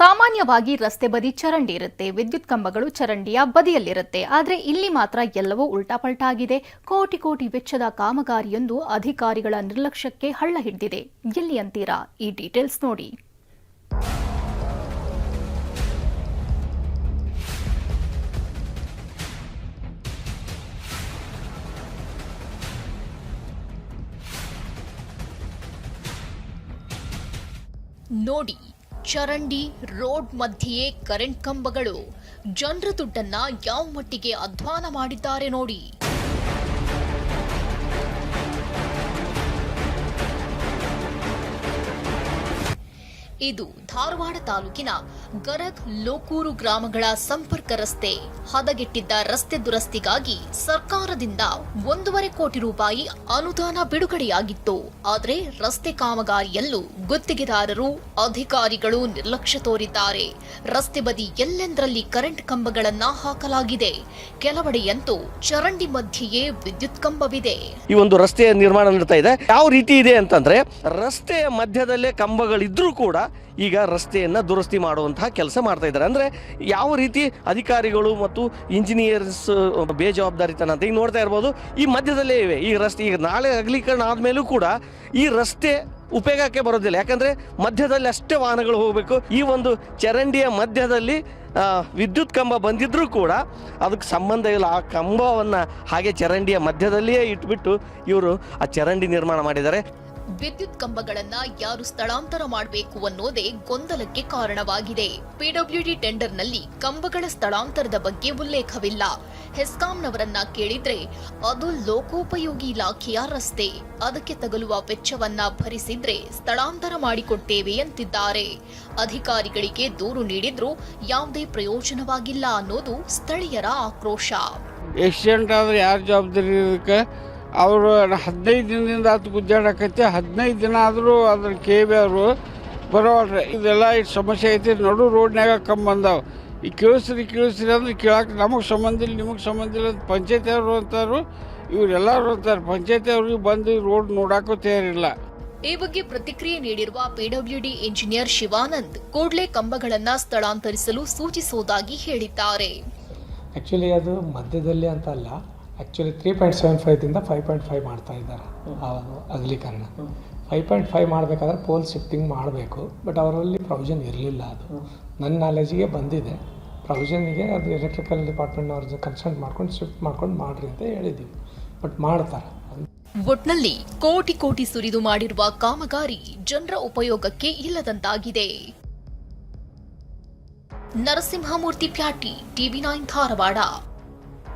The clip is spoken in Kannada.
ಸಾಮಾನ್ಯವಾಗಿ ರಸ್ತೆ ಬದಿ ಚರಂಡಿ ಇರುತ್ತೆ, ವಿದ್ಯುತ್ ಕಂಬಗಳು ಚರಂಡಿಯ ಬದಿಯಲ್ಲಿರುತ್ತೆ. ಆದರೆ ಇಲ್ಲಿ ಮಾತ್ರ ಎಲ್ಲವೂ ಉಲ್ಟಾಪಲ್ಟಾ ಆಗಿದೆ. ಕೋಟಿ ಕೋಟಿ ವೆಚ್ಚದ ಕಾಮಗಾರಿಯೊಂದು ಅಧಿಕಾರಿಗಳ ನಿರ್ಲಕ್ಷ್ಯಕ್ಕೆ ಹಳ್ಳ ಹಿಡಿದಿದೆ. ಎಲ್ಲಿ ಅಂತೀರಾ? ಈ ಡೀಟೇಲ್ಸ್ ನೋಡಿ. ನೋಡಿ, ಚರಂಡಿ, ರೋಡ್ ಮಧ್ಯೆಯೇ ಕರೆಂಟ್ ಕಂಬಗಳು. ಜನರ ದುಡ್ಡನ್ನ ಯಾವ ಮಟ್ಟಿಗೆ ಅಧ್ವಾನ ಮಾಡಿದ್ದಾರೆ ನೋಡಿ. ಇದು ಧಾರವಾಡ ತಾಲೂಕಿನ ಗರಗ್ ಲೋಕೂರು ಗ್ರಾಮಗಳ ಸಂಪರ್ಕ ರಸ್ತೆ. ಹದಗೆಟ್ಟಿದ್ದ ರಸ್ತೆ ದುರಸ್ತಿಗಾಗಿ ಸರ್ಕಾರದಿಂದ 1.5 ಕೋಟಿ ರೂಪಾಯಿ ಅನುದಾನ ಬಿಡುಗಡೆಯಾಗಿತ್ತು. ಆದರೆ ರಸ್ತೆ ಕಾಮಗಾರಿಯಲ್ಲೂ ಗುತ್ತಿಗೆದಾರರು, ಅಧಿಕಾರಿಗಳು ನಿರ್ಲಕ್ಷ್ಯ ತೋರಿದ್ದಾರೆ. ರಸ್ತೆ ಬದಿ ಎಲ್ಲೆಂದರಲ್ಲಿ ಕರೆಂಟ್ ಕಂಬಗಳನ್ನ ಹಾಕಲಾಗಿದೆ. ಕೆಲವೆಡೆಯಂತೂ ಚರಂಡಿ ಮಧ್ಯೆಯೇ ವಿದ್ಯುತ್ ಕಂಬವಿದೆ. ಈ ಒಂದು ರಸ್ತೆಯ ನಿರ್ಮಾಣ ನಡೀತಾ ಇದೆ. ಯಾವ ರೀತಿ ಇದೆ ಅಂತಂದ್ರೆ, ರಸ್ತೆಯ ಮಧ್ಯದಲ್ಲೇ ಕಂಬಗಳಿದ್ರೂ ಕೂಡ ಈಗ ರಸ್ತೆಯನ್ನ ದುರಸ್ತಿ ಮಾಡುವಂತಹ ಕೆಲಸ ಮಾಡ್ತಾ ಇದ್ದಾರೆ. ಅಂದ್ರೆ ಯಾವ ರೀತಿ ಅಧಿಕಾರಿಗಳು ಮತ್ತು ಇಂಜಿನಿಯರ್ಸ್ ಬೇಜವಾಬ್ದಾರಿತನ ಅಂತ ಈಗ ನೋಡ್ತಾ ಇರ್ಬೋದು. ಈ ಮಧ್ಯದಲ್ಲೇ ಇವೆ ಈ ರಸ್ತೆ. ಈಗ ನಾಳೆ ಅಗಲೀಕರಣ ಆದ್ಮೇಲೂ ಕೂಡ ಈ ರಸ್ತೆ ಉಪಯೋಗಕ್ಕೆ ಬರೋದಿಲ್ಲ. ಯಾಕಂದ್ರೆ ಮಧ್ಯದಲ್ಲಿ ಅಷ್ಟೇ ವಾಹನಗಳು ಹೋಗಬೇಕು. ಈ ಒಂದು ಚರಂಡಿಯ ಮಧ್ಯದಲ್ಲಿ ವಿದ್ಯುತ್ ಕಂಬ ಬಂದಿದ್ರೂ ಕೂಡ ಅದಕ್ಕೆ ಸಂಬಂಧ ಇಲ್ಲ. ಆ ಕಂಬವನ್ನ ಹಾಗೆ ಚರಂಡಿಯ ಮಧ್ಯದಲ್ಲಿಯೇ ಇಟ್ಬಿಟ್ಟು ಇವರು ಆ ಚರಂಡಿ ನಿರ್ಮಾಣ ಮಾಡಿದ್ದಾರೆ. ವಿದ್ಯುತ್ ಕಂಬಗಳನ್ನ ಯಾರು ಸ್ಥಳಾಂತರ ಮಾಡಬೇಕು ಅನ್ನೋದೇ ಗೊಂದಲಕ್ಕೆ ಕಾರಣವಾಗಿದೆ. ಪಿಡಬ್ಲ್ಯೂಡಿ ಟೆಂಡರ್ನಲ್ಲಿ ಕಂಬಗಳ ಸ್ಥಳಾಂತರದ ಬಗ್ಗೆ ಉಲ್ಲೇಖವಿಲ್ಲ. ಹೆಸ್ಕಾಂನವರನ್ನ ಕೇಳಿದ್ರೆ ಅದು ಲೋಕೋಪಯೋಗಿ ಇಲಾಖೆಯ ರಸ್ತೆ, ಅದಕ್ಕೆ ತಗಲುವ ವೆಚ್ಚವನ್ನ ಭರಿಸಿದ್ರೆ ಸ್ಥಳಾಂತರ ಮಾಡಿಕೊಡ್ತೇವೆ ಅಂತಿದ್ದಾರೆ. ಅಧಿಕಾರಿಗಳಿಗೆ ದೂರು ನೀಡಿದ್ರೂ ಯಾವುದೇ ಪ್ರಯೋಜನವಾಗಿಲ್ಲ ಅನ್ನೋದು ಸ್ಥಳೀಯರ ಆಕ್ರೋಶ. ಆಕ್ಸಿಡೆಂಟ್ ಆದ್ರೆ ಯಾರು ಜವಾಬ್ದಾರಿ? ಇದಕ್ಕೆ ಅವರು 15 ದಿನದಿಂದ ಅದು ಗುದ್ದಾಡಕೈತಿ. 15 ದಿನ ಆದರೂ ಅದ್ರ ಕೇಬಿ ಅವರು ಬರೋಲ್ರಿ. ಇದೆಲ್ಲ ಇಷ್ಟು ಸಮಸ್ಯೆ ಐತಿ. ನಡು ರೋಡ್ನಾಗ ಕಂಬ ಬಂದಾವ. ಈ ಕೇಳಿಸ್ರಿ ಅಂದ್ರೆ ಕೇಳಕ್ಕೆ ನಮಗೆ ಸಂಬಂಧ ಇಲ್ಲ, ನಿಮಗೆ ಸಂಬಂಧ ಇಲ್ಲ ಅಂತ ಪಂಚಾಯತಿ ಅವರು ಅಂತಾರು, ಇವರೆಲ್ಲರೂ ಅಂತಾರೆ. ಪಂಚಾಯತಿ ಅವ್ರಿಗೆ ಬಂದು ರೋಡ್ ನೋಡಕ್ಕೂ ತಯಾರಿಲ್ಲ. ಈ ಬಗ್ಗೆ ಪ್ರತಿಕ್ರಿಯೆ ನೀಡಿರುವ ಪಿಡಬ್ಲ್ಯೂಡಿ ಇಂಜಿನಿಯರ್ ಶಿವಾನಂದ್, ಕೂಡಲೇ ಕಂಬಗಳನ್ನ ಸ್ಥಳಾಂತರಿಸಲು ಸೂಚಿಸುವುದಾಗಿ ಹೇಳಿದ್ದಾರೆ. ಆ್ಯಕ್ಚುಲಿ ಅದು ಮಧ್ಯದಲ್ಲಿ ಅಂತ ಅಲ್ಲ, ಆ್ಯಕ್ಚುಲಿ 3.75ದಿಂದ 5.5 ಮಾಡ್ತಾ ಇದ್ದಾರೆ ಆ ಅಗಲೀಕರಣ. 5.5 ಮಾಡಬೇಕಾದ್ರೆ ಪೋಲ್ ಶಿಫ್ಟಿಂಗ್ ಮಾಡಬೇಕು. ಬಟ್ ಅವರಲ್ಲಿ ಪ್ರೊವಿಷನ್ ಇರಲಿಲ್ಲ. ಅದು ನನ್ನ ನಾಲೆಜಿಗೆ ಬಂದಿದೆ. ಪ್ರೊವಿಷನ್ನಿಗೆ ಅದು ಎಲೆಕ್ಟ್ರಿಕಲ್ ಡಿಪಾರ್ಟ್ಮೆಂಟ್ನವ್ರ ಕನ್ಸಲ್ಟ್ ಮಾಡ್ಕೊಂಡು ಶಿಫ್ಟ್ ಮಾಡ್ಕೊಂಡು ಮಾಡ್ರಿ ಅಂತ ಹೇಳಿದ್ದೀವಿ. ಬಟ್ ಮಾಡ್ತಾರೆ. ಒಟ್ನಲ್ಲಿ ಕೋಟಿ ಕೋಟಿ ಸುರಿದು ಮಾಡಿರುವ ಕಾಮಗಾರಿ ಜನರ ಉಪಯೋಗಕ್ಕೆ ಇಲ್ಲದಂತಾಗಿದೆ. Narasimhamurthy patty, TV9 Dharwad.